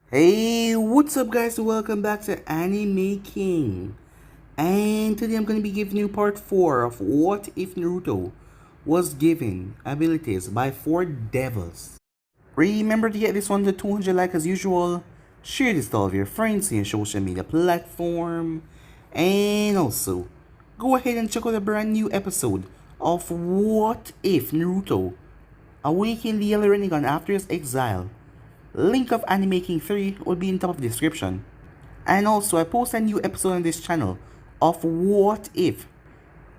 Hey, what's up guys? Welcome back to Anime King. And today I'm going to be giving you part 4 of What If Naruto was given abilities by 4 devils. Remember to get this one to 200 likes as usual. Share this to all of your friends in your social media platform. And also, go ahead and check out a brand new episode of What If Naruto awakened the Yellow Rinnegan after his exile. Link of Anime King 3 will be in top of the description. And also I post a new episode on this channel of What If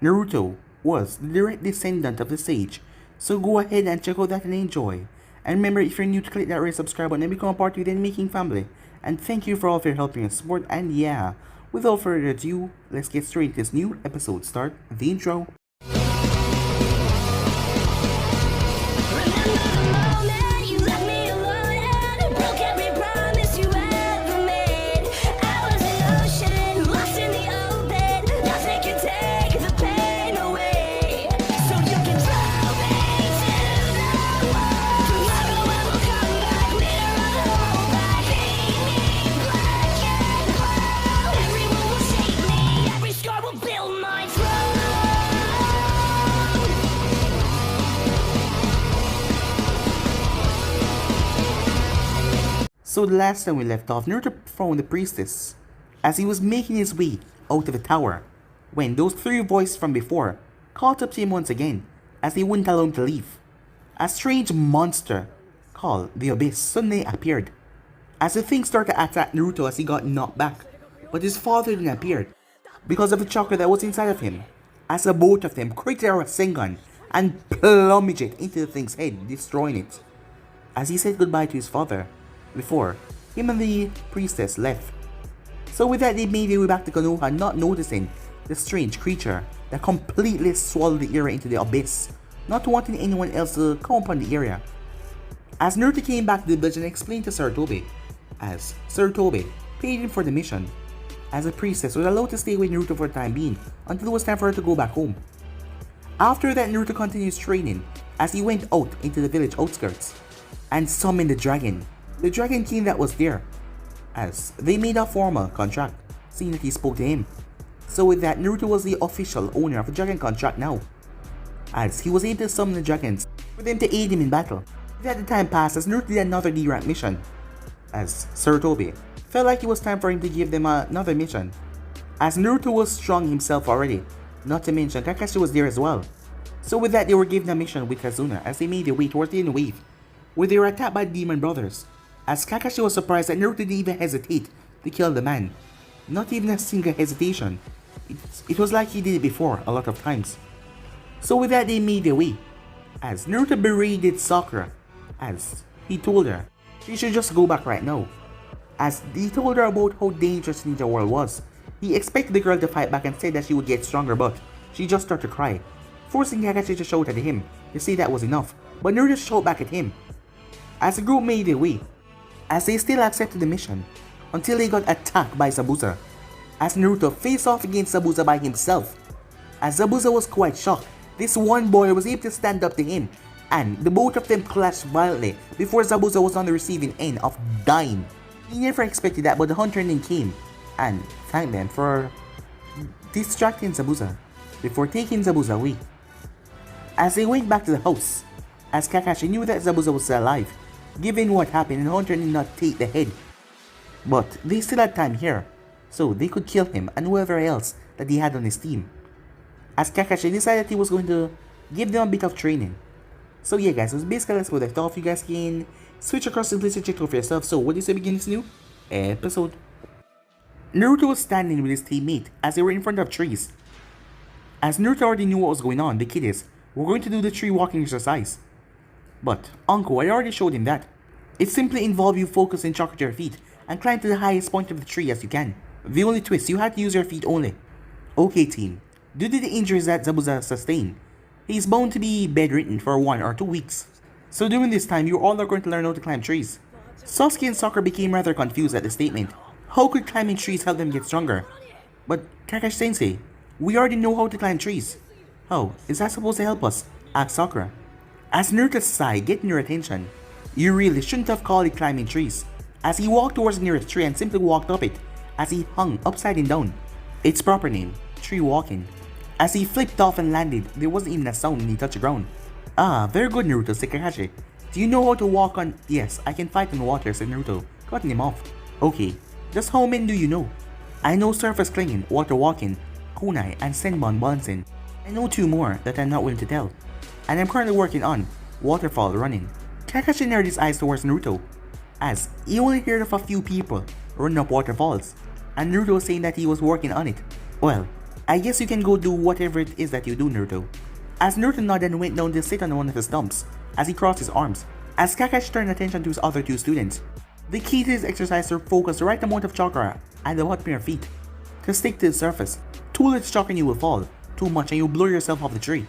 Naruto was the direct descendant of the sage. So go ahead and check out that and enjoy. And remember, if you're new, to click that red subscribe button and become a part of the Anime King family. And thank you for all of your help and support. And yeah, without further ado, let's get straight to this new episode. Start the intro. So the last time we left off, Naruto found the priestess as he was making his way out of the tower when those 3 voices from before caught up to him once again as they wouldn't allow him to leave. A strange monster called the Abyss suddenly appeared as the thing started to attack Naruto as he got knocked back, but his father didn't appear because of the chakra that was inside of him, as the both of them created a Rasengan and plummeted it into the thing's head, destroying it. As he said goodbye to his father before him and the priestess left. So with that, they made their way back to Konoha, not noticing the strange creature that completely swallowed the area into the abyss, not wanting anyone else to come upon the area. As Naruto came back to the village and explained to Sarutobi, as Sarutobi paid him for the mission, as the priestess was allowed to stay with Naruto for the time being until it was time for her to go back home. After that, Naruto continues training as he went out into the village outskirts and summoned the dragon king that was there, as they made a formal contract, seeing that he spoke to him. So with that, Naruto was the official owner of the dragon contract now, as he was able to summon the dragons for them to aid him in battle. At the time passed as Naruto did another D-rank mission, as Sarutobi felt like it was time for him to give them another mission, as Naruto was strong himself already, not to mention Kakashi was there as well. So with that, they were given a mission with Kazuna as they made their way towards the end wave, where they were attacked by demon brothers, as Kakashi was surprised that Naruto didn't even hesitate to kill the man. Not even a single hesitation. It was like he did it before a lot of times. So with that, they made their way, as Naruto berated Sakura, as he told her she should just go back right now, as he told her about how dangerous Ninja World was. He expected the girl to fight back and said that she would get stronger, but she just started to cry, forcing Kakashi to shout at him to say that was enough, but Naruto shouted back at him. As the group made their way, as they still accepted the mission, until they got attacked by Zabuza, as Naruto faced off against Zabuza by himself. As Zabuza was quite shocked, this one boy was able to stand up to him, and the both of them clashed violently before Zabuza was on the receiving end of dying. He never expected that, but the hunter then came and thanked them for distracting Zabuza before taking Zabuza away. As they went back to the house, as Kakashi knew that Zabuza was still alive, given what happened, and Hunter did not take the head. But they still had time here, so they could kill him and whoever else that he had on his team. As Kakashi decided he was going to give them a bit of training. So yeah guys, so basically that's what I thought. You guys can switch across and please check it out for yourself. So what do you say begin this new episode? Naruto was standing with his teammate as they were in front of trees. As Naruto already knew what was going on, the kiddies were going to do the tree walking exercise. But Uncle, I already showed him that. It simply involves you focusing chakra to your feet and climb to the highest point of the tree as you can. The only twist, you had to use your feet only. Okay team, due to the injuries that Zabuza sustained, he's bound to be bedridden for 1 or 2 weeks. So during this time, you all are going to learn how to climb trees. Sasuke and Sakura became rather confused at the statement. How could climbing trees help them get stronger? But Kakashi Sensei, we already know how to climb trees. How is that supposed to help us? Asked Sakura. As Naruto sighed, getting your attention, you really shouldn't have called it climbing trees. as he walked towards the nearest tree and simply walked up it as he hung upside down. Its proper name, tree walking. As he flipped off and landed, there wasn't even a sound when he touched the ground. Ah, very good Naruto, said Kakashi. Do you know how to walk on— Yes, I can fight on water, said Naruto, cutting him off. Okay, just how many do you know? I know surface clinging, water walking, kunai, and senbon balancing. I know 2 more that I'm not willing to tell. And I'm currently working on waterfall running. Kakashi narrowed his eyes towards Naruto, as he only heard of a few people running up waterfalls, and Naruto was saying that he was working on it. Well, I guess you can go do whatever it is that you do, Naruto. As Naruto nodded and went down to sit on one of his stumps, as he crossed his arms, as Kakashi turned attention to his other 2 students. The key to his exercise is to focus the right amount of chakra at the bottom of your feet, to stick to the surface. Too little chakra and you will fall, too much and you'll blow yourself off the tree.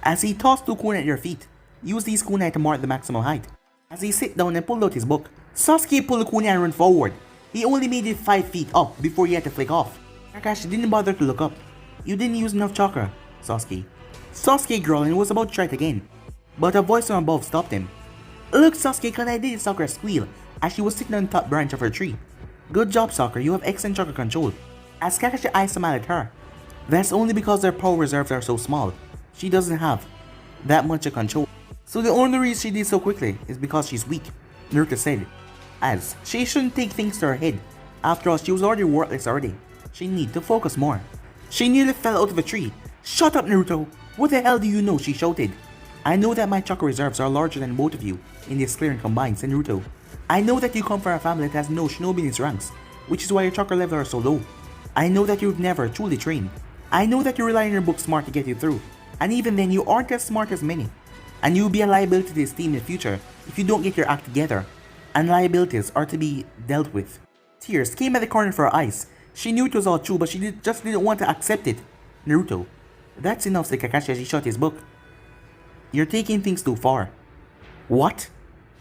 As he tossed 2 kunai at your feet, use these kunai to mark the maximum height. As he sit down and pulled out his book, Sasuke pulled the kunai and ran forward. He only made it 5 feet up before he had to flick off. Kakashi didn't bother to look up. You didn't use enough chakra, Sasuke. Sasuke growled and was about to try it again, but a voice from above stopped him. Look, Sasuke, Kanai did Sakura squeal as she was sitting on the top branch of her tree. Good job, Sakura, you have excellent chakra control. As Kakashi eyes smiled at her. That's only because their power reserves are so small. She doesn't have that much of control. So the only reason she did so quickly is because she's weak, Naruto said. As she shouldn't take things to her head. After all, she was already worthless already. She need to focus more. She nearly fell out of a tree. Shut up, Naruto! What the hell do you know? She shouted. I know that my chakra reserves are larger than both of you in this clearing combined, said Naruto. I know that you come from a family that has no shinobi in its ranks, which is why your chakra levels are so low. I know that you've never truly trained. I know that you rely on your book smart to get you through, and even then you aren't as smart as many. And you'll be a liability to this team in the future if you don't get your act together. And liabilities are to be dealt with. Tears came at the corner of her eyes. She knew it was all true, but she just didn't want to accept it. Naruto, that's enough, said Kakashi as he shut his book. You're taking things too far. What?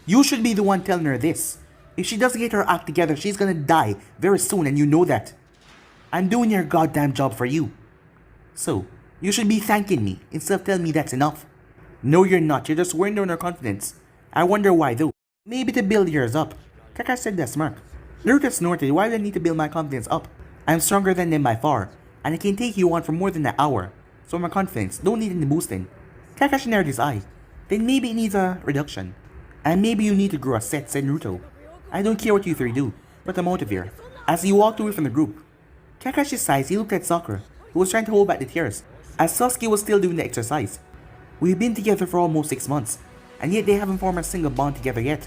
You should be the one telling her this. If she doesn't get her act together, she's gonna die very soon and you know that. I'm doing your goddamn job for you. So, you should be thanking me instead of telling me that's enough. No, you're not. You're just wearing down her confidence. I wonder why though. Maybe to build yours up. Kakashi said that smirk. Naruto snorted. Why do I need to build my confidence up? I'm stronger than them by far, and I can take you on for more than an hour. So my confidence don't need any boosting. Kakashi narrowed his eye. Then maybe it needs a reduction. And maybe you need to grow a set, said Naruto. I don't care what you 3 do, but I'm out of here. As he walked away from the group, Kakashi sighed. He looked at Sakura, who was trying to hold back the tears, as Sasuke was still doing the exercise. We've been together for almost 6 months, and yet they haven't formed a single bond together yet.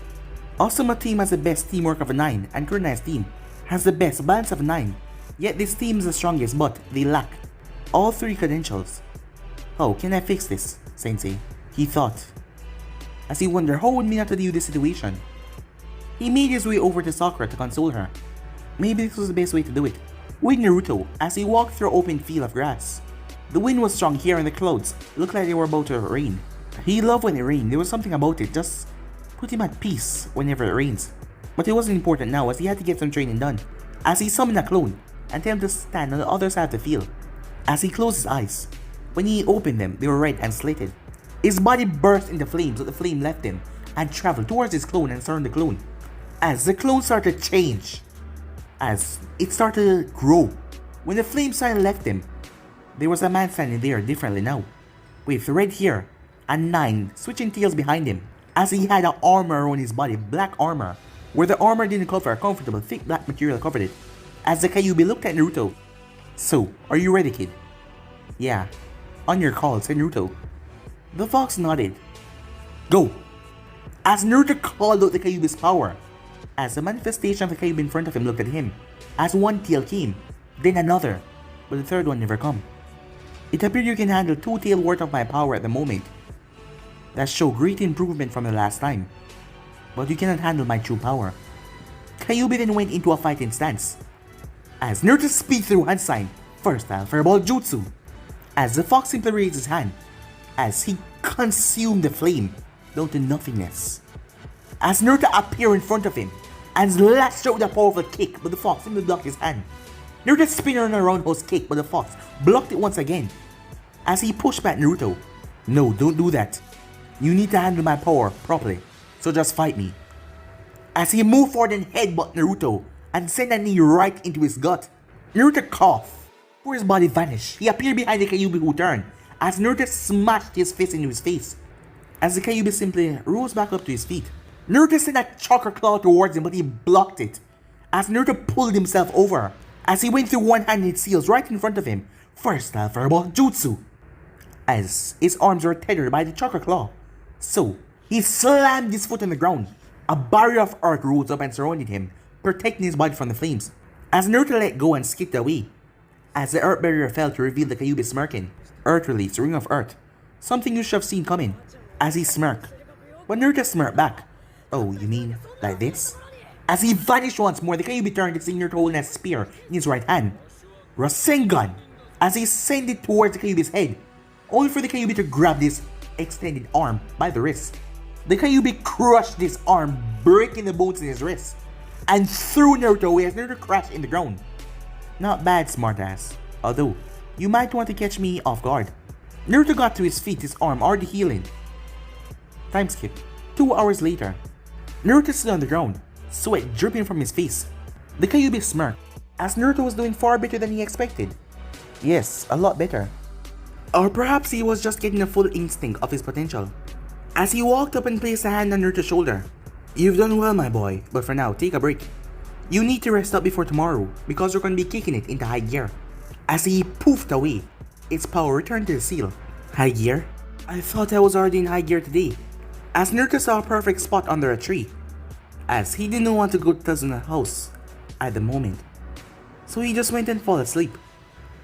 Asuma team has the best teamwork of a 9, and Kurenai's team has the best balance of a 9. Yet this team is the strongest, but they lack all 3 credentials. How can I fix this, Sensei? He thought, as he wondered how would Minato deal with this situation. He made his way over to Sakura to console her. Maybe this was the best way to do it. With Naruto, as he walked through an open field of grass. The wind was strong here and the clouds looked like they were about to rain. He loved when it rained. There was something about it, just put him at peace whenever it rains. But it wasn't important now as he had to get some training done. As he summoned a clone and tell him to stand on the other side of the field. As he closed his eyes, when he opened them, they were red and slitted. His body burst into flames, but the flame left him and traveled towards his clone and surrounded the clone. As the clone started to change, as it started to grow, when the flame sign left him, there was a man standing there differently now, with red hair and 9 switching tails behind him, as he had an armor around his body, black armor, where the armor didn't cover a comfortable thick black material covered it. As the Kyuubi looked at Naruto. So, are you ready, kid? Yeah, on your call, said Naruto. The fox nodded. Go! As Naruto called out the Kyuubi's power, as the manifestation of the Kyuubi in front of him looked at him, as one tail came, then another, but the third one never come. It appeared you can handle 2 tail worth of my power at the moment. That show great improvement from the last time, but you cannot handle my true power. Kyuubi then went into a fighting stance. As Naruto speed through hand sign, first style fireball jutsu. As the fox simply raised his hand, as he consumed the flame down to nothingness. As Naruto appeared in front of him and lashed out with a powerful kick, but the fox simply blocked his hand. Naruto spun on a roundhouse kick, but the fox blocked it once again. As he pushed back Naruto, no, don't do that. You need to handle my power properly, so just fight me. as he moved forward and headbutt Naruto and sent a knee right into his gut. Naruto coughed, before his body vanished. He appeared behind the Kyuubi who turned, as Naruto smashed his fist into his face. As the Kyuubi simply rose back up to his feet. Naruto sent a chakra claw towards him, but he blocked it, as Naruto pulled himself over, as he went through one-handed seals right in front of him. First style fireball jutsu, as his arms were tethered by the chakra claw. So, he slammed his foot on the ground. A barrier of earth rose up and surrounded him, protecting his body from the flames. As Naruto let go and skipped away, as the earth barrier fell to reveal the Kyuubi smirking. Earth release, ring of earth. Something you should have seen coming, as he smirked. But Naruto smirked back. Oh, you mean like this? As he vanished once more, the Kyuubi turned to see Naruto holding a spear in his right hand. Rasengan! As he sent it towards the Kyuubi's head, only for the Kyuubi to grab this extended arm by the wrist. The Kyuubi crushed this arm, breaking the bones in his wrist, and threw Naruto away as Naruto crashed in the ground. Not bad, smartass. Although, you might want to catch me off guard. Naruto got to his feet, his arm already healing. Time skip. 2 hours later. Naruto stood on the ground, sweat dripping from his face. The Kyuubi smirked, as Naruto was doing far better than he expected. Yes, a lot better. Or perhaps he was just getting a full instinct of his potential. As he walked up and placed a hand on Naruto's shoulder. You've done well, my boy, but for now, take a break. You need to rest up before tomorrow, because you're going to be kicking it into high gear. As he poofed away, its power returned to the seal. High gear? I thought I was already in high gear today. As Naruto saw a perfect spot under a tree, as he didn't want to go to Tazuna's house at the moment. So he just went and fell asleep.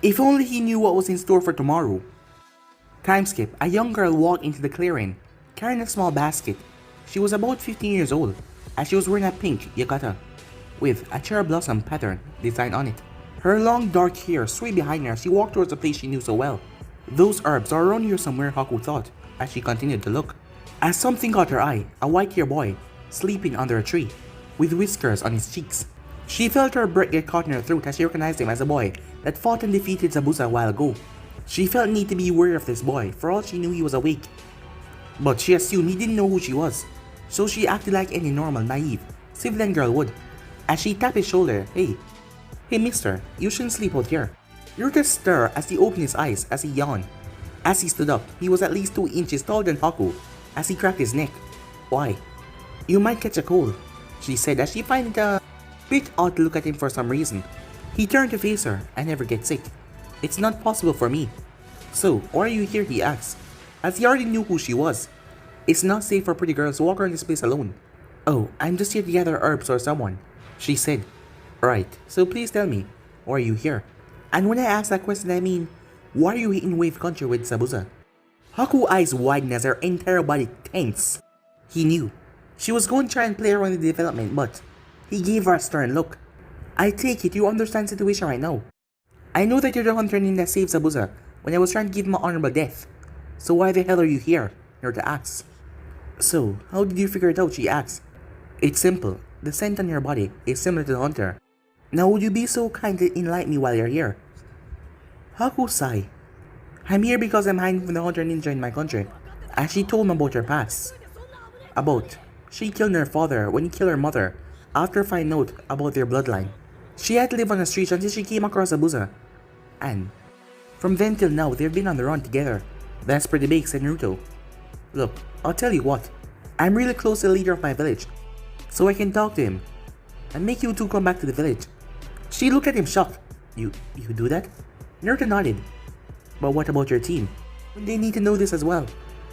If only he knew what was in store for tomorrow. Time skip. A young girl walked into the clearing, carrying a small basket. She was about 15 years old, as she was wearing a pink yukata with a cherry blossom pattern design on it. Her long dark hair swayed behind her as she walked towards the place she knew so well. Those herbs are around here somewhere, Haku thought, as she continued to look. As something caught her eye, a white-haired boy, sleeping under a tree, with whiskers on his cheeks. She felt her breath get caught in her throat as she recognized him as the boy that fought and defeated Zabuza a while ago. She felt need to be wary of this boy, for all she knew he was awake. But she assumed he didn't know who she was, so she acted like any normal, naive, civilian girl would. As she tapped his shoulder, Hey mister, you shouldn't sleep out here. Naruto stirred as he opened his eyes as he yawned. As he stood up, he was at least 2 inches taller than Haku, as he cracked his neck. Why? You might catch a cold, she said as she found it a bit odd to look at him for some reason. He turned to face her. I never get sick. It's not possible for me. So, why are you here, he asked, as he already knew who she was. It's not safe for pretty girls to walk around this place alone. Oh, I'm just here to gather herbs or someone, she said. Right, so please tell me, why are you here? And when I ask that question, I mean, why are you in Wave Country with Zabuza? Haku's eyes widened as her entire body tensed. He knew. She was going to try and play around the development, but he gave her a stern look. I take it you understand the situation right now. I know that you're the hunter named that saved Zabuza when I was trying to give him an honorable death. So why the hell are you here? Naruto asked. So, how did you figure it out? She asked. It's simple. The scent on your body is similar to the hunter. Now would you be so kind to enlighten me while you're here? Haku sighed. I'm here because I'm hiding from the hunter ninja in my country. As she told him about her past. She killed her father when he killed her mother after finding out about their bloodline. She had to live on the streets until she came across Zabuza. And from then till now, they've been on the run together. That's pretty big, said Naruto. Look, I'll tell you what. I'm really close to the leader of my village, so I can talk to him and make you two come back to the village. She looked at him shocked. You do that? Naruto nodded. But what about your team? They need to know this as well.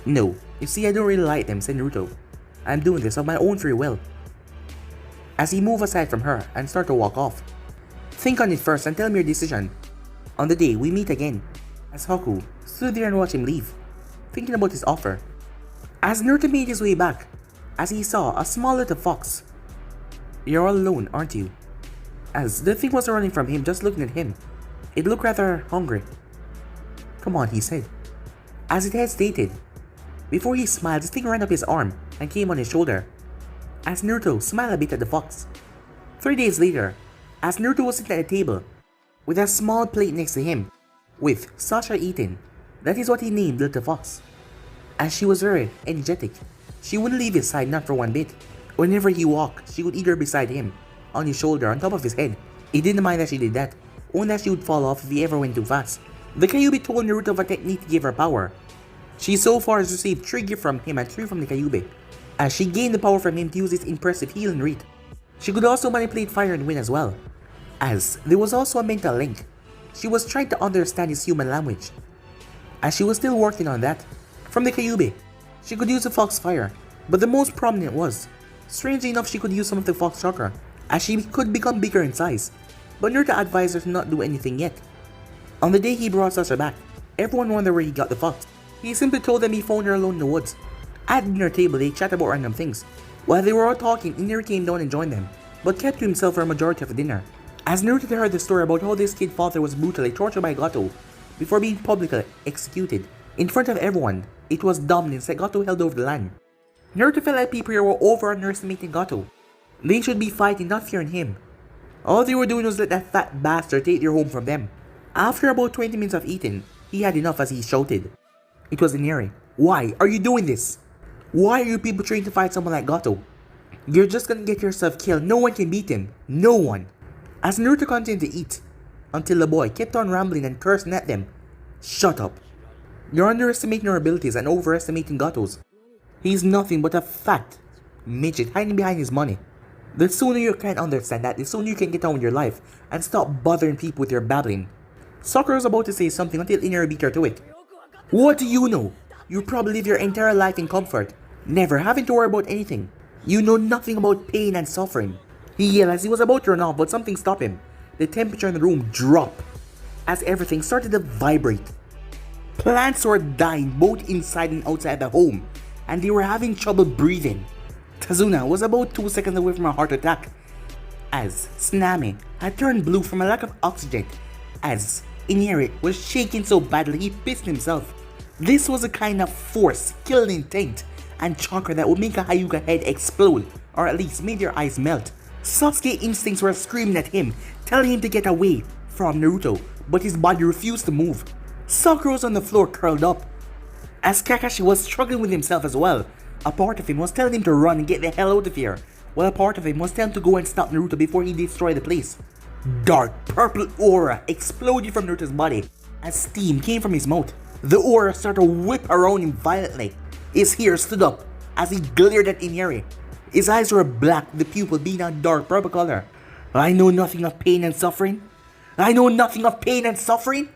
No, you see I don't really like them, said Naruto. I'm doing this of my own free will. As he moved aside from her and started to walk off. Think on it first and tell me your decision on the day we meet again. As Haku stood there and watched him leave, thinking about his offer. As Naruto made his way back, as he saw a small little fox. You're all alone, aren't you? As the thing was running from him, just looking at him. It looked rather hungry. Come on, he said, as it hesitated. Before he smiled, the thing ran up his arm and came on his shoulder. As Naruto smiled a bit at the fox. 3 days later, as Naruto was sitting at a table with a small plate next to him, with Sasha eating, that is what he named Little Fox. As she was very energetic, she wouldn't leave his side, not for one bit. Whenever he walked, she would either beside him, on his shoulder, on top of his head. He didn't mind that she did that, only that she would fall off if he ever went too fast. The Kyuubi told Naruto of a technique to give her power. She so far has received 3 gifts from him and 3 from the Kyuubi, as she gained the power from him to use his impressive healing rate. She could also manipulate fire and wind as well, as there was also a mental link. She was trying to understand his human language, as she was still working on that. From the Kyuubi, she could use the fox fire, but the most prominent was, strangely enough, she could use some of the fox chakra, as she could become bigger in size, but Naruto advised her to not do anything yet. On the day he brought Sasha back, everyone wondered where he got the fox. He simply told them he found her alone in the woods. At the dinner table, they chat about random things. While they were all talking, Inari came down and joined them, but kept to himself for a majority of the dinner. As Naruto heard the story about how this kid's father was brutally tortured by Gato before being publicly executed in front of everyone, it was dominance that Gato held over the land. Naruto felt like people here were over-underestimating Gato. They should be fighting, not fearing him. All they were doing was let that fat bastard take their home from them. After about 20 minutes of eating, he had enough as he shouted. It was Inari. Why are you doing this? Why are you people trying to fight someone like Gato? You're just gonna get yourself killed. No one can beat him. No one. As Naruto continued to eat, until the boy kept on rambling and cursing at them. Shut up. You're underestimating your abilities and overestimating Gato's. He's nothing but a fat midget hiding behind his money. The sooner you can understand that, the sooner you can get on with your life and stop bothering people with your babbling. Sakura was about to say something until Inari beat her to it. What do you know? You probably live your entire life in comfort, never having to worry about anything. You know nothing about pain and suffering. He yelled as he was about to run off, but something stopped him. The temperature in the room dropped as everything started to vibrate. Plants were dying both inside and outside the home, and they were having trouble breathing. Tazuna was about 2 seconds away from a heart attack, as Tsunami had turned blue from a lack of oxygen, as Inari was shaking so badly he pissed himself. This was a kind of force, killing intent, and chakra that would make a Hyuga head explode, or at least make their eyes melt. Sasuke's instincts were screaming at him, telling him to get away from Naruto, but his body refused to move. Sakura was on the floor curled up, as Kakashi was struggling with himself as well. A part of him was telling him to run and get the hell out of here, while a part of him was telling him to go and stop Naruto before he destroyed the place. Dark purple aura exploded from Naruto's body as steam came from his mouth. The aura started to whip around him violently. His hair stood up as he glared at Inari. His eyes were black, the pupil being a dark purple color. I know nothing of pain and suffering. I know nothing of pain and suffering.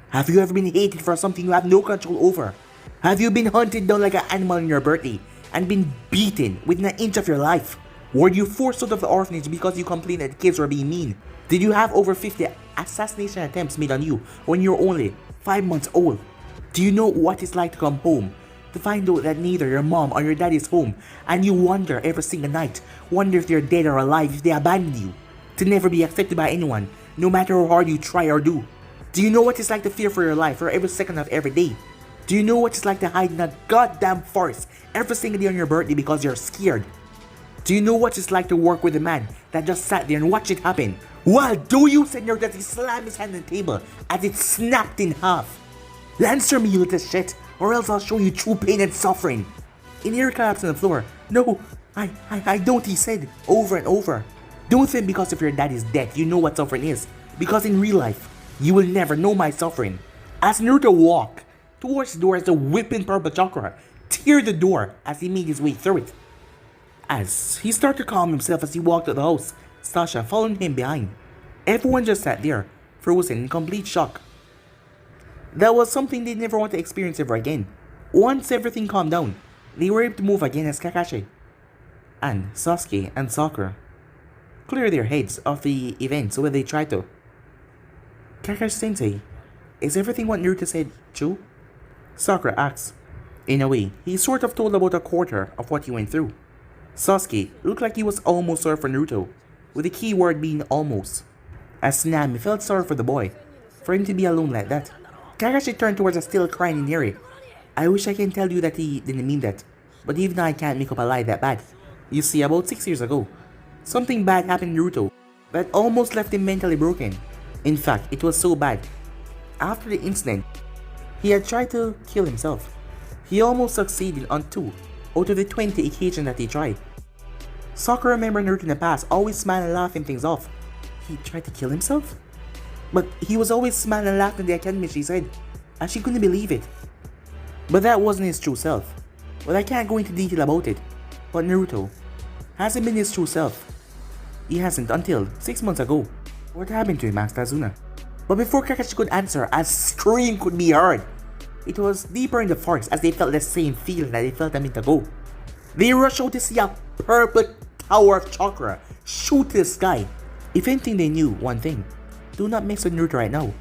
Have you ever been hated for something you have no control over? Have you been hunted down like an animal in your birthday and been beaten within an inch of your life? Were you forced out of the orphanage because you complained that the kids were being mean? Did you have over 50 assassination attempts made on you when you were only 5 months old? Do you know what it's like to come home, to find out that neither your mom or your dad is home, and you wonder every single night, wonder if they're dead or alive, if they abandoned you, to never be accepted by anyone, no matter how hard you try or do? Do you know what it's like to fear for your life for every second of every day? Do you know what it's like to hide in a goddamn forest every single day on your birthday because you're scared? Do you know what it's like to work with a man that just sat there and watched it happen? Well, do you, Senor, that he slammed his hand on the table as it snapped in half? Answer me, you little shit, or else I'll show you true pain and suffering. Inari collapsed on the floor. No, I don't, he said, over and over. Don't think because if your dad is dead, you know what suffering is. Because in real life, you will never know my suffering. As Naruto walked towards the door as the whipping purple chakra teared the door as he made his way through it. As he started to calm himself as he walked out the house, Sasha following him behind. Everyone just sat there, frozen in complete shock. That was something they never want to experience ever again. Once everything calmed down, they were able to move again as Kakashi and Sasuke and Sakura clear their heads of the events when they tried to. Kakashi-sensei, is everything what Naruto said true? Sakura asks. In a way, he sort of told about a quarter of what he went through. Sasuke looked like he was almost sorry for Naruto, with the key word being almost, as Tsunami felt sorry for the boy, for him to be alone like that. Kakashi turned towards a still crying Inari. I wish I can tell you that he didn't mean that, but even I can't make up a lie that bad. You see, about 6 years ago, something bad happened to Naruto that almost left him mentally broken. In fact, it was so bad. After the incident, he had tried to kill himself. He almost succeeded on 2 out of the 20 occasions that he tried. Sakura remembered Naruto in the past, always smiling and laughing things off. He tried to kill himself? But he was always smiling and laughing in the academy, she said, and she couldn't believe it. But that wasn't his true self. Well, I can't go into detail about it, but Naruto hasn't been his true self. He hasn't until 6 months ago. What happened to him, asked Azuna. But before Kakashi could answer, a scream could be heard. It was deeper in the forest as they felt the same feeling that they felt a minute ago. They rushed out to see a purple tower of chakra shoot to the sky. If anything, they knew one thing: do not mess with Naruto right now.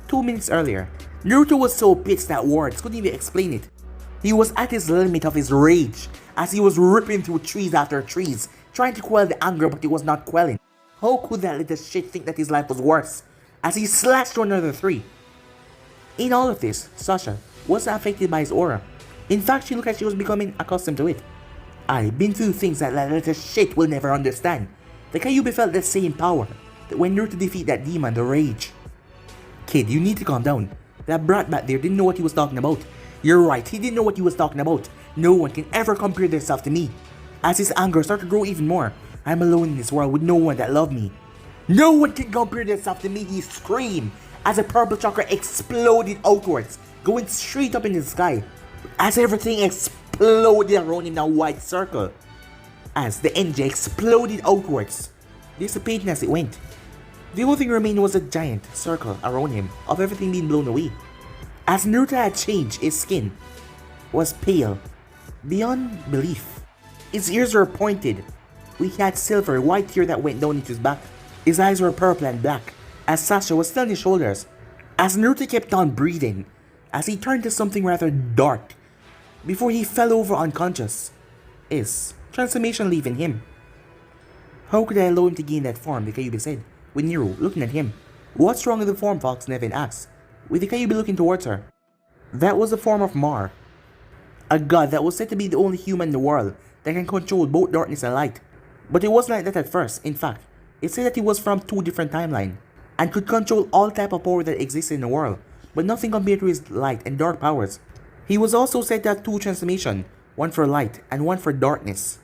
2 minutes earlier, Naruto was so pissed that words couldn't even explain it. He was at his limit of his rage as he was ripping through trees after trees, trying to quell the anger, but it was not quelling. How could that little shit think that his life was worse as he slashed through another 3? In all of this, Sasha wasn't affected by his aura. In fact, she looked like she was becoming accustomed to it. I've been through things that little shit will never understand. The Kyuubi felt the same power that when Naruto defeated that demon, the rage. Kid, you need to calm down. That brat back there didn't know what he was talking about. You're right, he didn't know what he was talking about. No one can ever compare themselves to me. As his anger started to grow even more, I'm alone in this world with no one that loved me. No one can compare themselves to me, he screamed as a purple chakra exploded outwards, going straight up in the sky. As everything exploded around him in a wide circle. As the energy exploded outwards, dissipating as it went. The only thing remaining was a giant circle around him of everything being blown away. As Naruto had changed, his skin was pale beyond belief. His ears were pointed. We had silver white hair that went down into his back. His eyes were purple and black, as Sasha was still on his shoulders. As Naruto kept on breathing, as he turned to something rather dark, before he fell over unconscious, his transformation leaving him. How could I allow him to gain that form, the Kyuubi said, with Nero looking at him. What's wrong with the form, Fox? Nevin asked, with the Kyuubi looking towards her. That was the form of Mar, a god that was said to be the only human in the world that can control both darkness and light. But it wasn't like that at first. In fact, it said that he was from 2 different timelines and could control all type of power that existed in the world, but nothing compared to his light and dark powers. He was also said to have 2 transformations, one for light and one for darkness.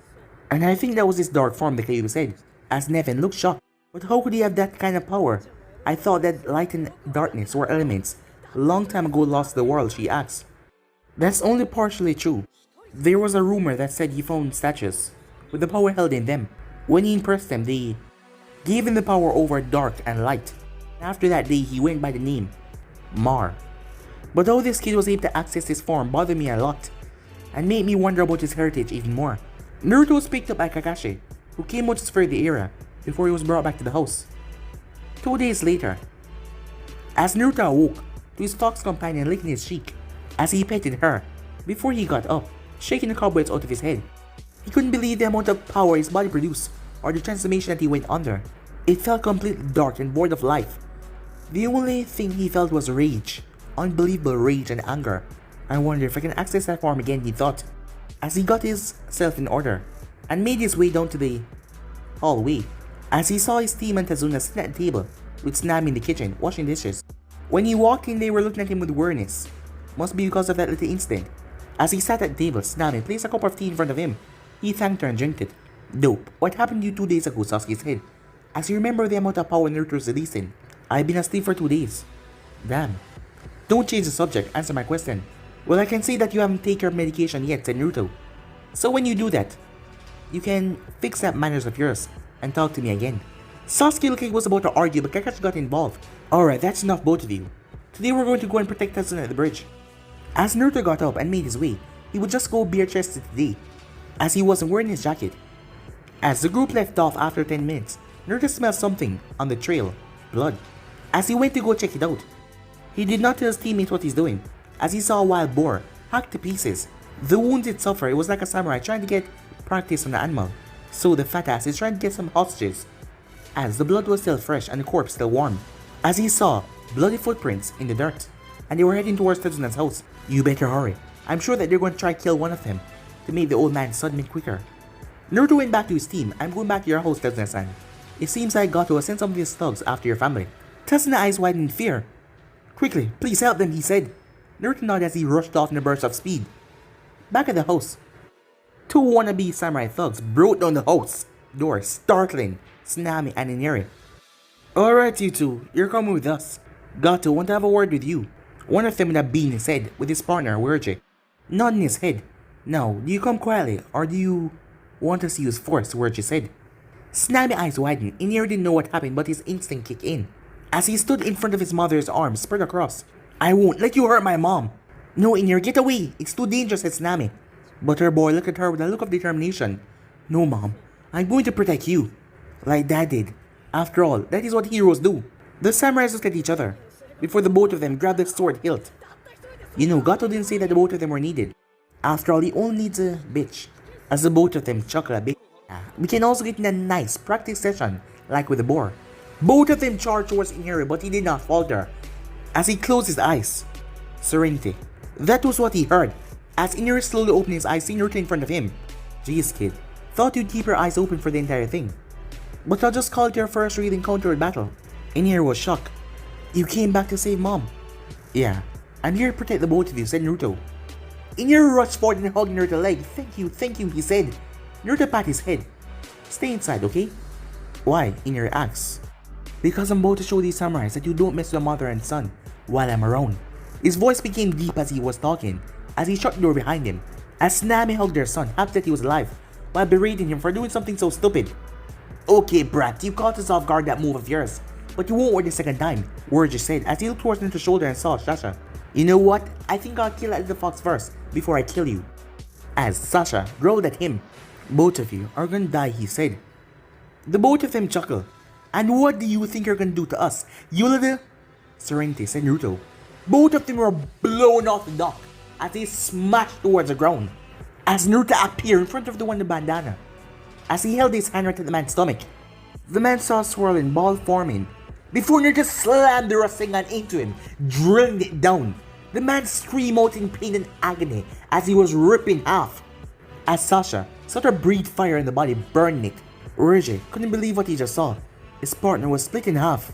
And I think that was his dark form, the Kyuubi said, as Nevin looked shocked. But how could he have that kind of power? I thought that light and darkness were elements long time ago lost to the world, she asked. That's only partially true. There was a rumor that said he found statues with the power held in them. When he impressed them, they gave him the power over dark and light. After that day, he went by the name Mar. But how this kid was able to access his form bothered me a lot, and made me wonder about his heritage even more. Naruto was picked up by Kakashi, who came out to spare the area before he was brought back to the house. 2 days later, as Naruto awoke to his fox companion licking his cheek, as he petted her, before he got up, shaking the cobwebs out of his head. He couldn't believe the amount of power his body produced, or the transformation that he went under. It felt completely dark and void of life. The only thing he felt was rage, unbelievable rage and anger. I wonder if I can access that form again, he thought, as he got himself in order, and made his way down to the hallway, as he saw his team and Tazuna sitting at the table, with Snam in the kitchen, washing dishes. When he walked in, they were looking at him with awareness. Must be because of that little incident. As he sat at the table, Snami placed a cup of tea in front of him. He thanked her and drank it. Dope. What happened to you 2 days ago, Sasuke said, as you remember the amount of power Naruto was releasing. I've been asleep for 2 days. Damn. Don't change the subject, answer my question. Well, I can see that you haven't taken your medication yet, said Naruto. So when you do that, you can fix that manners of yours and talk to me again. Sasuke looked like he was about to argue, but Kakashi got involved. Alright, that's enough, both of you. Today we're going to go and protect Tazuna at the bridge. As Naruto got up and made his way, he would just go bare-chested today, as he wasn't wearing his jacket. As the group left off after 10 minutes, Naruto smelled something on the trail, blood. As he went to go check it out, he did not tell his teammates what he's doing, as he saw a wild boar, hacked to pieces. The wounds it suffered, it was like a samurai trying to get practice on the animal, so the fat ass is trying to get some hostages, as the blood was still fresh and the corpse still warm. As he saw bloody footprints in the dirt, and they were heading towards Tetsuna's house. You better hurry. I'm sure that they're going to try to kill one of them to make the old man submit quicker. Naruto went back to his team. I'm going back to your house, Tetsuna-san. It seems like Gato has sent some of his thugs after your family. Tetsuna's eyes widened in fear. Quickly, please help them, he said. Naruto nodded as he rushed off in a burst of speed. Back at the house, 2 wannabe samurai thugs broke down the house door, startling Tsunami and Iniri. Alright, you two, you're coming with us. Gato want to have a word with you. One of them would have been his head with his partner, A.G.E, nodding his head. Now, do you come quietly, or do you want us to use force, A.G.E said. Tsunami eyes widened. Iniri didn't know what happened, but his instinct kicked in. As he stood in front of his mother's arms spread across. I won't let you hurt my mom. No, Iniri, get away. It's too dangerous, said Tsunami. But her boy looked at her with a look of determination. No, Mom. I'm going to protect you. Like Dad did. After all, that is what heroes do. The samurais looked at each other before the both of them grabbed the sword hilt. You know, Gato didn't say that the both of them were needed. After all, he only needs a bitch. As the both of them chuckled a bit. We can also get in a nice practice session, like with the boar. Both of them charged towards Iniri, but he did not falter. As he closed his eyes. Serenity. That was what he heard. As Iniri slowly opened his eyes, seeing Naruto in front of him. Jeez, kid. Thought you'd keep your eyes open for the entire thing. But I'll just call it your first real encounter with battle. Iniri was shocked. You came back to save Mom. Yeah, I'm here to protect the both of you, said Naruto. Iniri rushed forward and hugged Naruto's leg. Thank you, he said. Naruto pat his head. Stay inside, okay? Why? Iniri asks. Because I'm about to show these samurais that you don't mess with the mother and son while I'm around. His voice became deep as he was talking, as he shut the door behind him. As Tsunami hugged their son, happy that he was alive, while berating him for doing something so stupid. Okay, brat, you caught us off guard that move of yours, but you won't work the second time, Word just said as he looked towards Naruto's shoulder and saw Sasha. You know what? I think I'll kill that little fox first, before I kill you. As Sasha growled at him. Both of you are gonna die, he said. The both of them chuckled. And what do you think you're gonna do to us? You little... Serenity, said Naruto. Both of them were blown off the dock as they smashed towards the ground. As Naruto appeared in front of the one in the bandana. As he held his hand right at the man's stomach. The man saw a swirling ball forming. Before Naruto slammed the Rasengan into him, drilling it down. The man screamed out in pain and agony as he was ripped in half. As Sasha saw her breathe fire in the body, burning it. A.G.E couldn't believe what he just saw. His partner was split in half.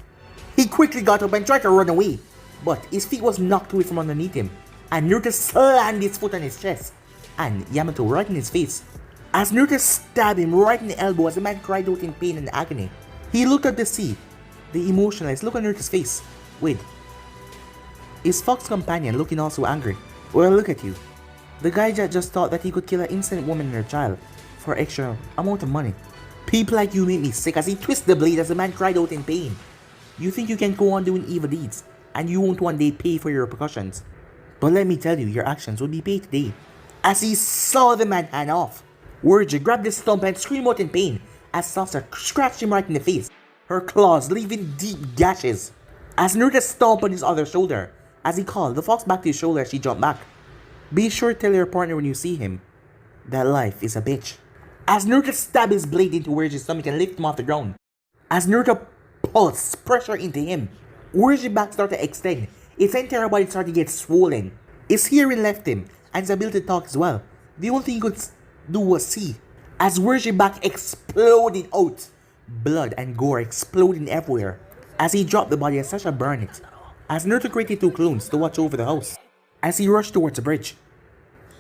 He quickly got up and tried to run away, but his feet was knocked away from underneath him, and Naruto slammed his foot on his chest, and Yamato right in his face. As Naruto stabbed him right in the elbow as the man cried out in pain and agony, he looked up to see the emotionless look on Naruto's face, with his fox companion looking also angry. Well, look at you. The guy that just thought that he could kill an innocent woman and her child for extra amount of money. People like you make me sick, as he twisted the blade as the man cried out in pain. You think you can go on doing evil deeds, and you won't one day pay for your repercussions. But let me tell you, your actions will be paid today. As he saw the man hand off, A.G.E grabbed his stump and screamed out in pain as Sasha scratched him right in the face, her claws leaving deep gashes. As Naruto stomped on his other shoulder, as he called the fox back to his shoulder as she jumped back. Be sure to tell your partner when you see him that life is a bitch. As Naruto stabbed his blade into A.G.E's stomach and lifted him off the ground. As Naruto pulsed pressure into him, A.G.E's back started to extend. His entire body started to get swollen. His hearing left him, and his ability to talk as well. The only thing he could do was see. As A.G.E's back exploded out, blood and gore exploding everywhere. As he dropped the body, as Sasha burned it. As Naruto created two clones to watch over the house. As he rushed towards the bridge.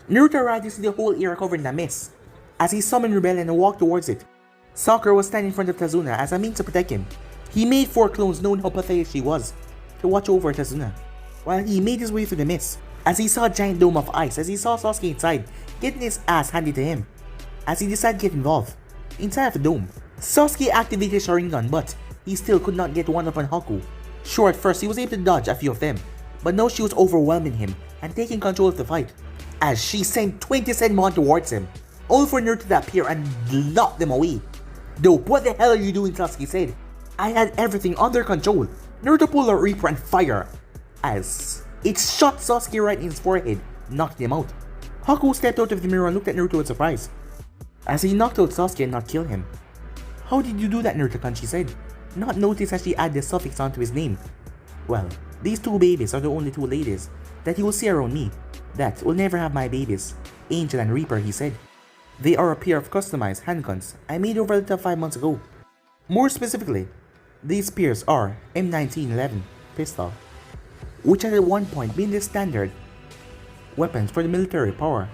Naruto arrived to see the whole area covered in a mist. As he summoned rebellion and walked towards it. Sakura was standing in front of Tazuna as a means to protect him. He made 4 clones knowing how pathetic she was to watch over Tazuna, while he made his way through the mist. As he saw a giant dome of ice, as he saw Sasuke inside, getting his ass handed to him. As he decided to get involved. Inside of the dome, Sasuke activated Sharingan, but he still could not get one up on Haku. Sure, at first he was able to dodge a few of them, but now she was overwhelming him and taking control of the fight. As she sent 20 Senmon towards him, all for Naruto to appear and lock them away. Dope, what the hell are you doing? Sasuke said. I had everything under control. Naruto pulled out Reaper and fire. As it shot Sasuke right in his forehead, knocking him out. Haku stepped out of the mirror and looked at Naruto with surprise. As he knocked out Sasuke and not kill him. How did you do that, Naruto-kun? She said. Not notice as she added the suffix onto his name. Well, these 2 babies are the only 2 ladies that you will see around me that will never have my babies, Angel and Reaper, he said. They are a pair of customized handguns I made over a little 5 months ago. More specifically, these pairs are M1911 pistol, which had at one point been the standard weapons for the military power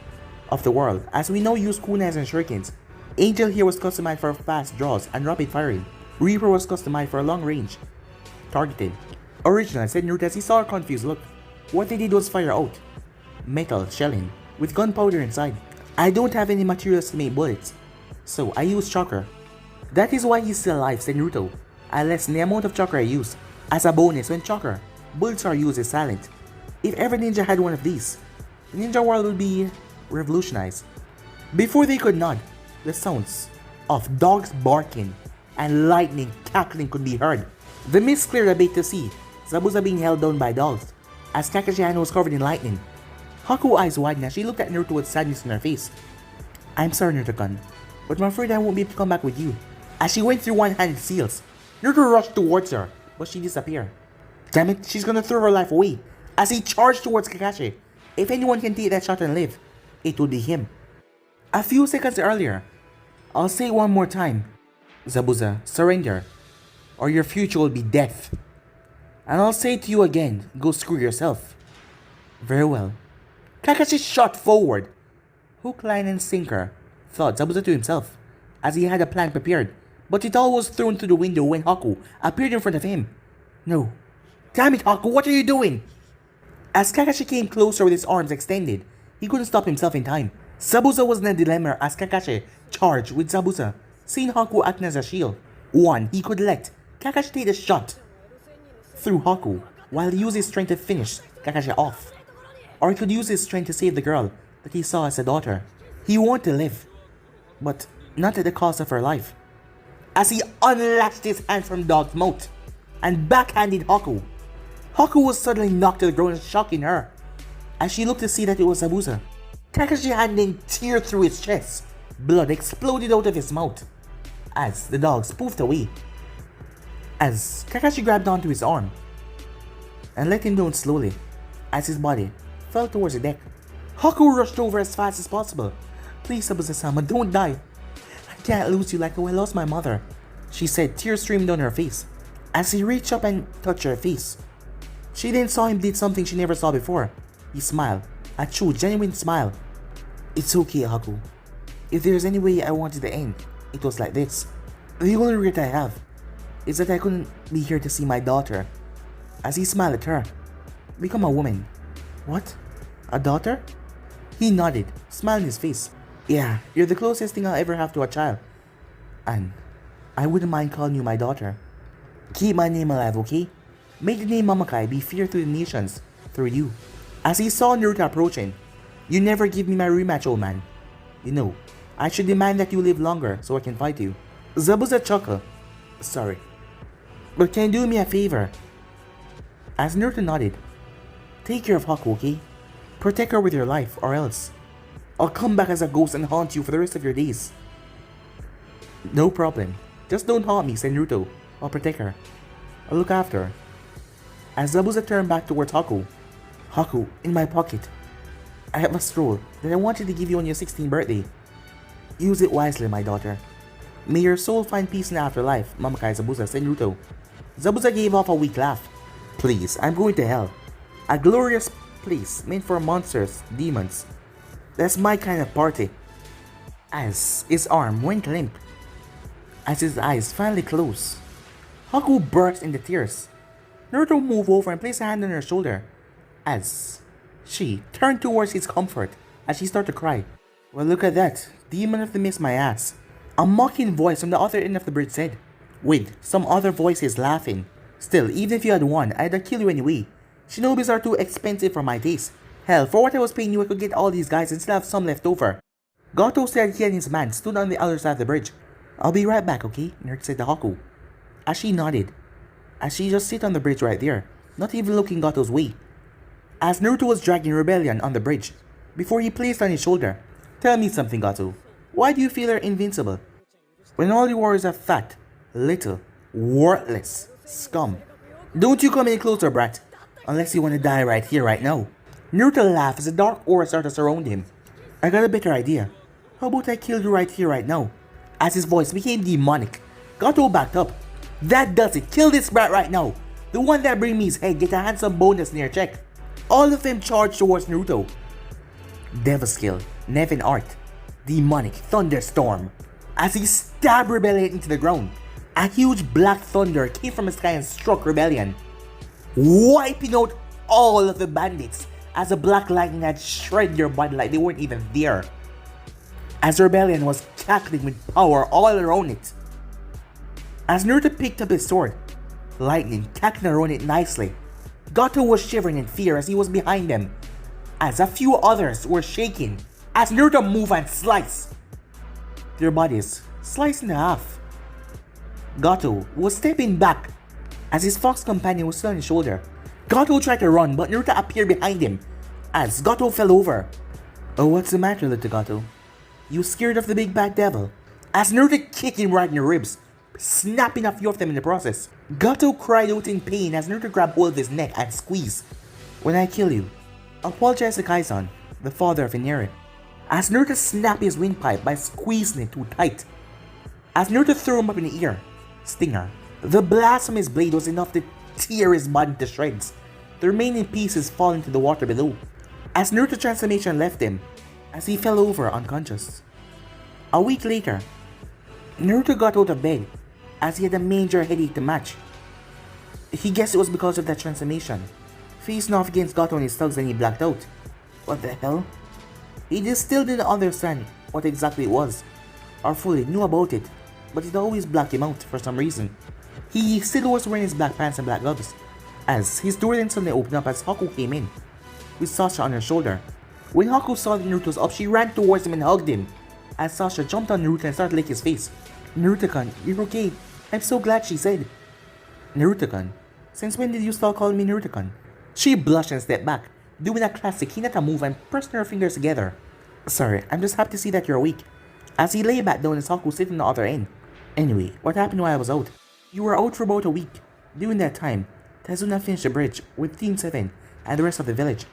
of the world, as we now use kunais and shurikens Angel here was customized for fast draws and rapid firing. Reaper was customized for long range. Targeted. Original, said Naruto as he saw a confused look. What they did was fire out metal shelling with gunpowder inside. I don't have any materials to make bullets, so I use chakra. That is why he's still alive, said Naruto. I lessen the amount of chakra I use. As a bonus, when chakra bullets are used, is silent. If every ninja had one of these, the ninja world would be revolutionized. Before they could nod, the sounds of dogs barking and lightning cackling could be heard. The mist cleared a bit to see Zabuza being held down by dogs, as Kakashi's hand was covered in lightning. Haku's eyes widened as she looked at Naruto with sadness in her face. I'm sorry, Naruto-kun, but I'm afraid I won't be able to come back with you. As she went through one-handed seals, Naruto rushed towards her, but she disappeared. Damn it, she's gonna throw her life away. As he charged towards Kakashi, if anyone can take that shot and live, it would be him. A few seconds earlier, I'll say it one more time. Zabuza, surrender, or your future will be death. And I'll say it to you again, go screw yourself. Very well. Kakashi shot forward. Hook, line, and sinker, thought Zabuza to himself, as he had a plan prepared, but it all was thrown to the window when Haku appeared in front of him. No. Damn it, Haku, what are you doing? As Kakashi came closer with his arms extended, he couldn't stop himself in time. Zabuza was in a dilemma as Kakashi charged with Zabuza, seeing Haku acting as a shield. One, he could let Kakashi take the shot through Haku while he used his strength to finish Kakashi off. Or he could use his strength to save the girl that he saw as a daughter. He wanted to live, but not at the cost of her life. As he unlatched his hand from Dog's mouth and backhanded Haku, Haku was suddenly knocked to the ground, shocking her. As she looked to see that it was Zabuza, Kakashi's hand then teared through his chest. Blood exploded out of his mouth as the dog spoofed away. As Kakashi grabbed onto his arm and let him down slowly as his body fell towards the deck. Haku rushed over as fast as possible. Please, Zabuza-sama, don't die. I can't lose you like how I lost my mother, she said, tears streaming down her face. As he reached up and touched her face, she then saw him did something she never saw before. He smiled, a true, genuine smile. It's okay, Haku. If there's any way I wanted to end, it was like this. The only regret I have is that I couldn't be here to see my daughter. As he smiled at her, become a woman. What? A daughter? He nodded, smile in his face. Yeah, you're the closest thing I'll ever have to a child. And I wouldn't mind calling you my daughter. Keep my name alive, okay? Make the name Mamakai be feared to the nations through you. As he saw Naruto approaching, you never give me my rematch, old man. You know, I should demand that you live longer so I can fight you. Zabuza chuckled. Sorry. But can you do me a favor? As Naruto nodded, take care of Haku, okay? Protect her with your life, or else I'll come back as a ghost and haunt you for the rest of your days. No problem. Just don't haunt me, said Naruto. I'll protect her. I'll look after her. As Zabuza turned back towards Haku, Haku, in my pocket, I have a scroll that I wanted to give you on your 16th birthday. Use it wisely, my daughter. May your soul find peace in the afterlife, Mamakai Zabuza, said Naruto. Zabuza gave off a weak laugh. Please, I'm going to hell. A glorious place meant for monsters, demons. That's my kind of party. As his arm went limp, as his eyes finally closed, Haku burst into tears. Naruto moved over and placed a hand on her shoulder as she turned towards his comfort as she started to cry. Well, look at that. Demon of the mist, my ass. A mocking voice from the other end of the bridge said, with some other voices laughing. Still, even if you had won, I'd kill you anyway. Shinobis are too expensive for my taste. Hell, for what I was paying you, I could get all these guys and still have some left over. Gato said he and his man stood on the other side of the bridge. I'll be right back, okay? Naruto said to Haku. As she nodded, as she just sit on the bridge right there, not even looking Gato's way. As Naruto was dragging Rebellion on the bridge, before he placed on his shoulder. Tell me something, Gato. Why do you feel you're invincible? When all your warriors are fat, little, worthless, scum. Don't you come any closer, brat. Unless you want to die right here, right now. Naruto laughed as a dark aura started to surround him. I got a better idea. How about I kill you right here, right now? As his voice became demonic, Gato backed up. That does it. Kill this brat right now. The one that brings me his head get a handsome bonus near check. All of them charged towards Naruto. Devil skill, Nevin art, demonic thunderstorm. as he stabbed Rebellion into the ground. A huge black thunder came from the sky and struck Rebellion, wiping out all of the bandits as the black lightning had shredded their body like they weren't even there, as Rebellion was cackling with power all around it. As Naruto picked up his sword, lightning cackling around it nicely, Gato was shivering in fear as he was behind them, as a few others were shaking as Naruto moved and sliced their bodies, sliced in half. Gato was stepping back as his fox companion was still on his shoulder. Gato tried to run, but Naruto appeared behind him as Gato fell over. "Oh, what's the matter, little Gato? You scared of the big bad devil?" As Naruto kicked him right in the ribs, snapping a few of them in the process. Gato cried out in pain as Naruto grabbed hold of his neck and squeezed. "When I kill you, apologize to Kaisan, the father of Inari." As Naruto snapped his windpipe by squeezing it too tight. As Naruto threw him up in the air, Stinger, the blast from his blade was enough to tear his body to shreds, the remaining pieces falling to the water below. As Naruto's transformation left him, as he fell over unconscious. A week later, Naruto got out of bed as he had a major headache to match. He guessed it was because of that transformation. Facing off against Gato and his thugs, and he blacked out. What the hell? He just still didn't understand what exactly it was, or fully knew about it, but it always blacked him out for some reason. He still was wearing his black pants and black gloves, as his door then suddenly opened up as Haku came in, with Sasha on her shoulder. When Haku saw that Naruto was up, she ran towards him and hugged him, as Sasha jumped on Naruto and started licking his face. "Naruto-kun, you're okay. I'm so glad," she said. "Naruto-kun, since when did you start calling me Naruto-kun?" She blushed and stepped back, doing a classic Hinata move and pressing her fingers together. "Sorry, I'm just happy to see that you're awake." As he lay back down as Haku sitting on the other end. "Anyway, what happened while I was out? You were out for about a week. During that time, Tazuna finished the bridge with Team 7 and the rest of the village.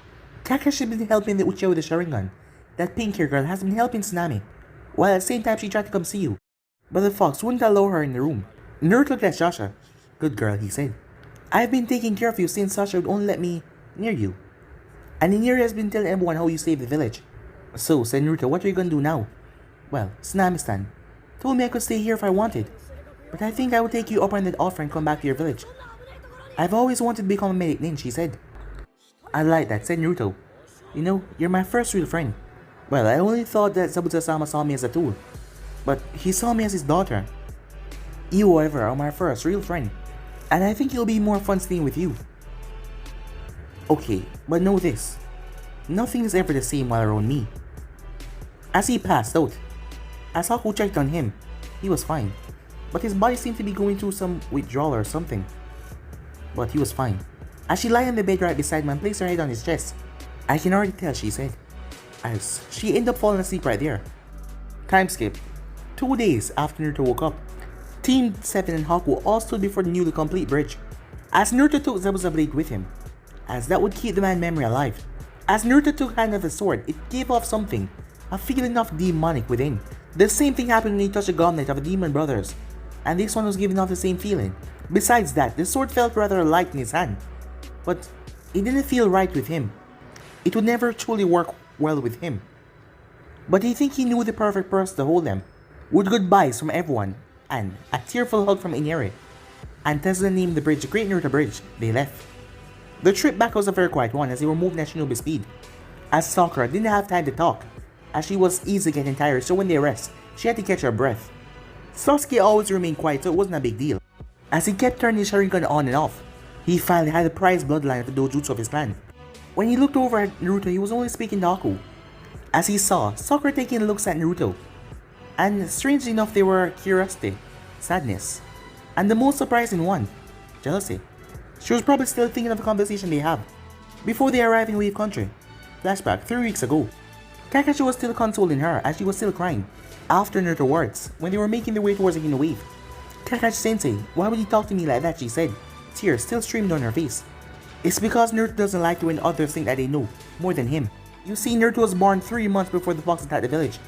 Kakashi had been helping the Uchiha with the Sharingan. That pink hair girl has been helping Tsunami, while at the same time she tried to come see you, but the fox wouldn't allow her in the room." Naruto looked at Sasha. "Good girl," he said. "I've been taking care of you since Sasha would only let me near you. And Iniri has been telling everyone how you saved the village." "So," said Naruto, "what are you gonna do now?" "Well, Tsunami-stan told me I could stay here if I wanted, but I think I would take you up on that offer and come back to your village. I've always wanted to become a medic nin," she said. "I like that," said Naruto. "You know, you're my first real friend." "Well, I only thought that Zabuza-sama saw me as a tool, but he saw me as his daughter. You, however, are my first real friend, and I think it'll be more fun staying with you." "Okay, but know this. Nothing is ever the same while around me." As he passed out, as Haku checked on him, he was fine, but his body seemed to be going through some withdrawal or something. But he was fine. As she lay on the bed right beside him and placed her head on his chest. "I can already tell," she said, as she ended up falling asleep right there. Time skip. 2 days after Naruto woke up, Team 7 and Haku all stood before the newly complete bridge, as Naruto took Zabuza blade with him, as that would keep the man's memory alive. As Naruto took hand of the sword, it gave off something, a feeling of demonic within. The same thing happened when he touched the gauntlet of the demon brothers, and this one was giving off the same feeling. Besides that, the sword felt rather light in his hand, but it didn't feel right with him. It would never truly work well with him. But I think he knew the perfect person to hold them. With goodbyes from everyone, and a tearful hug from Inari, and Tesla named the bridge Great Naruto Bridge, they left. The trip back was a very quiet one as they were moving at shinobi speed, as Sakura didn't have time to talk, as she was easily getting tired, so when they rest, she had to catch her breath. Sasuke always remained quiet, so it wasn't a big deal. As he kept turning his Sharingan on and off, he finally had the prized bloodline of the dojutsu of his clan. When he looked over at Naruto, he was only speaking to Haku, as he saw Sakura taking looks at Naruto. And strangely enough, they were curiosity, sadness, and the most surprising one, jealousy. She was probably still thinking of the conversation they had before they arrived in Wave Country. Flashback 3 weeks ago. Kakashi was still consoling her as she was still crying after Naruto's words when they were making their way towards the Hino Wave. "Kakashi-sensei, why would you talk to me like that?" she said. Tears still streamed down her face. "It's because Naruto doesn't like it when others think that they know more than him. You see, Naruto was born 3 months before the fox attacked the village.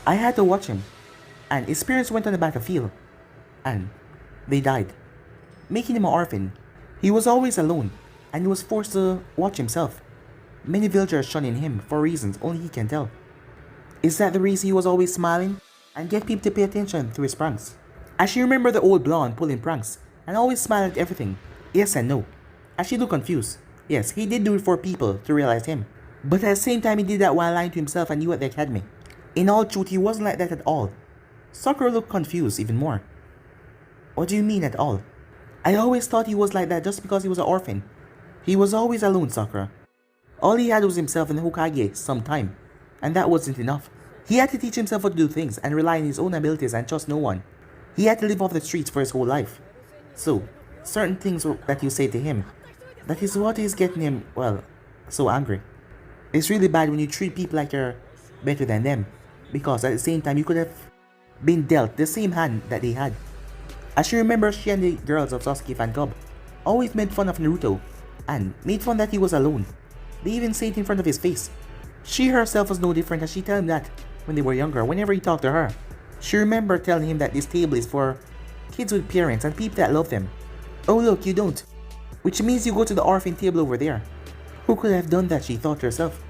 I had to watch him, and his parents went on the battlefield, and they died, making him an orphan. He was always alone, and he was forced to watch himself. Many villagers shunning him for reasons only he can tell. Is that the reason he was always smiling? and get people to pay attention to his pranks. As she remembered the old blonde pulling pranks and always smiled at everything. Yes and no. As she looked confused. Yes, he did do it for people to realize him. But at the same time he did that while lying to himself and you at the academy. In all truth, he wasn't like that at all. Sakura looked confused even more. What do you mean at all? I always thought he was like that just because he was an orphan. He was always alone, Sakura. All he had was himself and the Hokage some time. And that wasn't enough. He had to teach himself how to do things and rely on his own abilities and trust no one. He had to live off the streets for his whole life. So, certain things that you say to him, that is what is getting him, well, so angry. It's really bad when you treat people like you're better than them. Because at the same time you could have been dealt the same hand that they had. As she remembers, she and the girls of Sasuke fan club always made fun of Naruto and made fun that he was alone. They even said it in front of his face. She herself was no different as she told him that when they were younger, whenever he talked to her. She remembered telling him that this table is for kids with parents and people that love them. Oh look, you don't. Which means you go to the orphan table over there. Who could have done that, she thought to herself.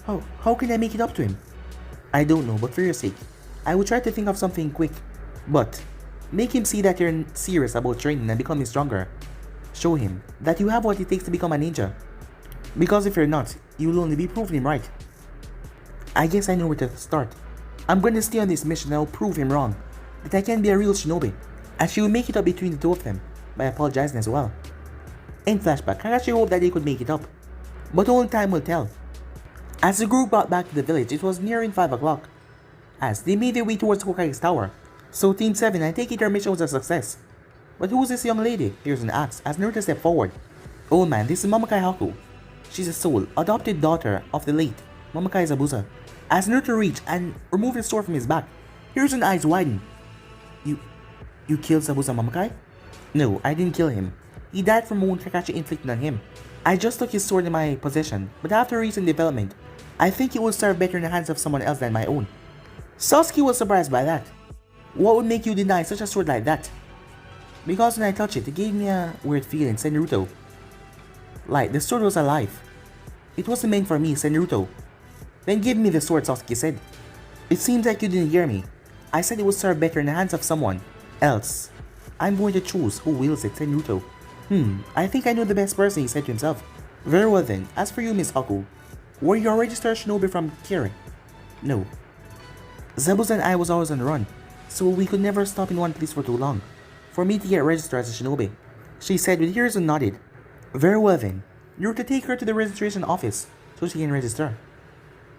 How can I make it up to him? I don't know, but for your sake, I will try to think of something quick. But make him see that you're serious about training and becoming stronger. Show him that you have what it takes to become a ninja. Because if you're not, you will only be proving him right. I guess I know where to start. I'm going to stay on this mission and I'll prove him wrong. That I can be a real shinobi. And she will make it up between the two of them by apologizing as well. In Flashback, Kakashi hoped that they could make it up. But only time will tell. As the group got back to the village, it was nearing 5 o'clock. As they made their way towards Hokage's tower. So Team 7, I take it their mission was a success. But who is this young lady? Here's an axe as Naruto stepped forward. Oh man, this is Mamakai Haku. She's a sole adopted daughter of the late Mamakai Zabuza. As Naruto reached and removed his sword from his back, Hiruzen eyes widened. You killed Zabuza Mamakai? No, I didn't kill him. He died from a wound Kakashi inflicted on him. I just took his sword in my possession, but after recent development, I think it would serve better in the hands of someone else than my own. Sasuke was surprised by that. What would make you deny such a sword like that? Because when I touched it, it gave me a weird feeling, said Naruto. Like, the sword was alive. It wasn't meant for me, said Naruto. Then give me the sword, Sasuke said. It seems like you didn't hear me. I said it would serve better in the hands of someone else. I'm going to choose who wields it, said Naruto. I think I know the best person, he said to himself. Very well then, as for you, Miss Haku, were you a registered shinobi from Kiri? No. Zabuza and I was always on the run, so we could never stop in one place for too long. For me to get registered as a shinobi, she said with ears and nodded. Very well then, you're to take her to the registration office, so she can register.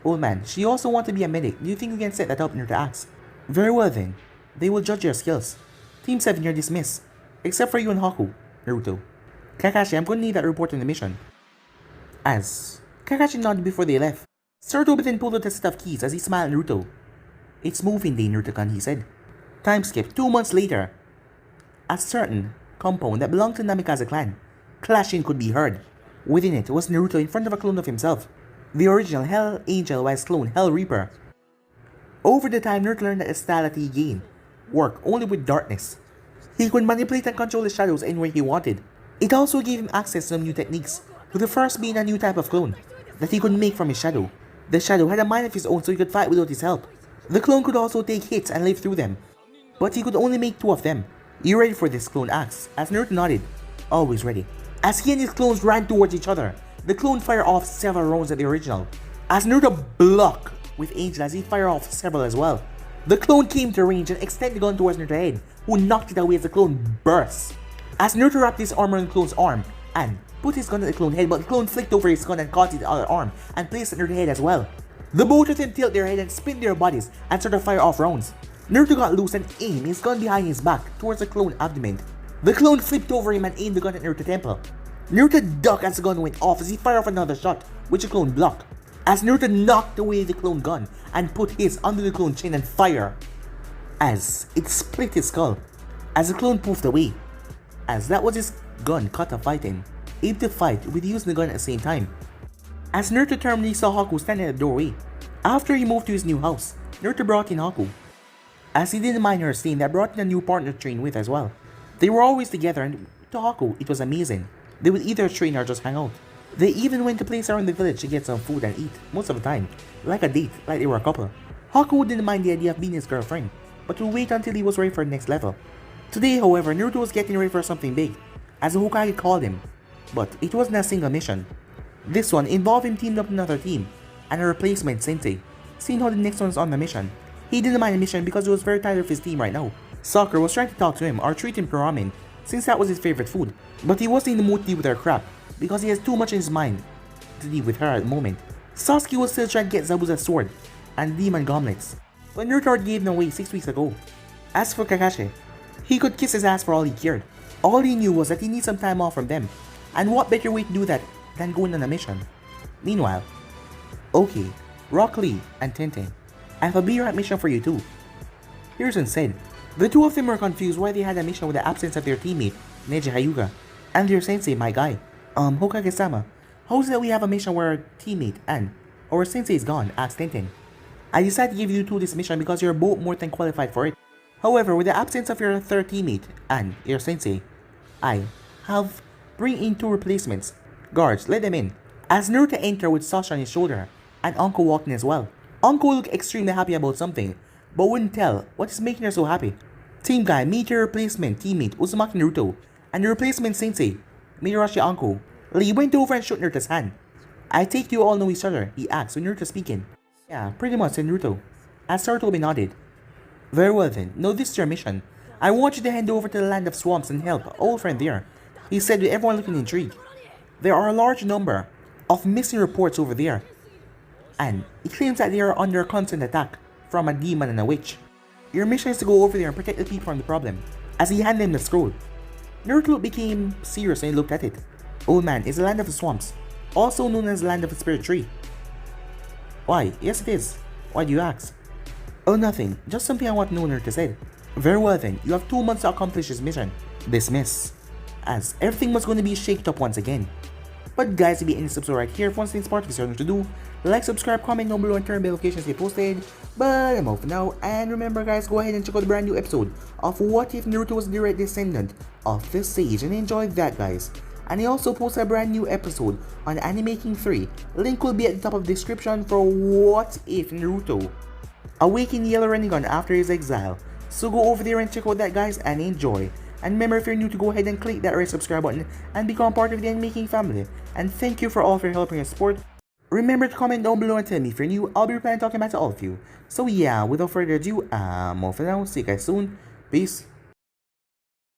Old man, she also wants to be a medic. Do you think you can set that up? Naruto asked. Very well then, they will judge your skills. Team 7, you're dismissed. Except for you and Haku, Naruto. Kakashi, I'm going to need that report on the mission. As Kakashi nodded before they left, Sarutobi then pulled out a set of keys as he smiled at Naruto. It's moving day, Naruto-kun, he said. Time skip 2 months later. A certain compound that belonged to Namikaze clan, clashing could be heard. Within it was Naruto in front of a clone of himself, the original Hell Angel Wise clone Hell Reaper. Over the time, Naruto learned that the style that he gained worked only with darkness. He could manipulate and control the shadows anywhere he wanted. It also gave him access to some new techniques, to the first being a new type of clone that he could make from his shadow. The shadow had a mind of his own so he could fight without his help. The clone could also take hits and live through them, but he could only make 2 of them. You ready for this? Clone asked, as Naruto nodded. Always ready. As he and his clones ran towards each other, the clone fired off several rounds at the original, as Naruto blocked with Angel as he fired off several as well. The clone came to range and extended the gun towards Naruto's head, who knocked it away as the clone burst. As Naruto wrapped his arm around the clone's arm and put his gun at the clone's head, but the clone flicked over his gun and caught the other arm and placed it at Naruto's head as well. The both of them tilt their head and spin their bodies and start to fire off rounds. Naruto got loose and aimed his gun behind his back towards the clone abdomen. The clone flipped over him and aimed the gun at Naruto's temple. Naruto ducked as the gun went off as he fired off another shot, which the clone blocked. As Naruto knocked away the clone gun and put his under the clone chin and fired, as it split his skull, as the clone poofed away, as that was his gun kata fighting, aimed to fight with using the gun at the same time. As Naruto turned, he saw Haku standing at the doorway. After he moved to his new house, Naruto brought in Haku, as he didn't mind her staying, that brought in a new partner to train with as well. They were always together and to Haku it was amazing. They would either train or just hang out. They even went to places around the village to get some food and eat, most of the time, like a date, like they were a couple. Haku didn't mind the idea of being his girlfriend, but would wait until he was ready for the next level. Today, however, Naruto was getting ready for something big, as the Hokage called him, but it wasn't a single mission. This one involved him teaming up with another team, and a replacement sensei. Seeing how the next one was on the mission, he didn't mind the mission because he was very tired of his team right now. Soccer was trying to talk to him or treat him to ramen, since that was his favorite food, but he wasn't in the mood to deal with her crap, because he has too much in his mind to deal with her at the moment. Sasuke was still trying to get Zabuza's sword and demon gauntlets, but Naruto already gave them away 6 weeks ago. As for Kakashi, he could kiss his ass for all he cared. All he knew was that he needed some time off from them, and what better way to do that than going on a mission. Meanwhile, okay, Rock Lee and Tenten, I have a B-rank mission for you too. Hiruzen said. The two of them were confused why they had a mission with the absence of their teammate, Neji Hyuga, and their sensei, my guy. Hokage-sama, how is it that we have a mission where our teammate and our sensei is gone? Asked Tenten. I decided to give you two this mission because you're both more than qualified for it. However, with the absence of your third teammate and your sensei, I have bring in two replacements. Guards, let them in. As Naruto entered with Sasha on his shoulder, and Anko walked in as well. Anko looked extremely happy about something, but wouldn't tell what is making her so happy. Team guy, meet your replacement teammate Uzumaki Naruto, and your replacement sensei, Mitarashi Anko. Lee went over and shook Naruto's hand. I take you all know each other, he asked with Naruto speaking. Yeah, pretty much, said Naruto. As Sarutobi nodded. Very well then, now this is your mission. I want you to hand over to the land of swamps and help our old friend there, he said with everyone looking intrigued. There are a large number of missing reports over there, and he claims that they are under constant attack from a demon and a witch. Your mission is to go over there and protect the people from the problem. As he handed him the scroll, Naruto became serious and he looked at it. Old man, it's the land of the swamps, also known as the land of the spirit tree. Why? Yes it is. Why do you ask? Oh nothing, just something I want to know, Naruto said. Very well then, you have 2 months to accomplish this mission. Dismiss. As everything was going to be shaked up once again. But guys, if you any subscribe right here, if once things part of what to do, like, subscribe, comment down below and turn bell notifications to get posted. But I'm out for now, and remember guys, go ahead and check out the brand new episode of What If Naruto Was the Direct Descendant of the Sage, and enjoy that guys. And he also posted a brand new episode on Anime King 3. Link will be at the top of the description for What If Naruto awakened Yellow Rinnegan after his exile. So go over there and check out that guys and enjoy. And remember, if you're new, to go ahead and click that red subscribe button and become part of the Anime King family. And thank you for all of your help and your support. Remember to comment down below and tell me if you're new. I'll be replying talking back to all of you. So yeah, without further ado, I'm off for now. See you guys soon. Peace.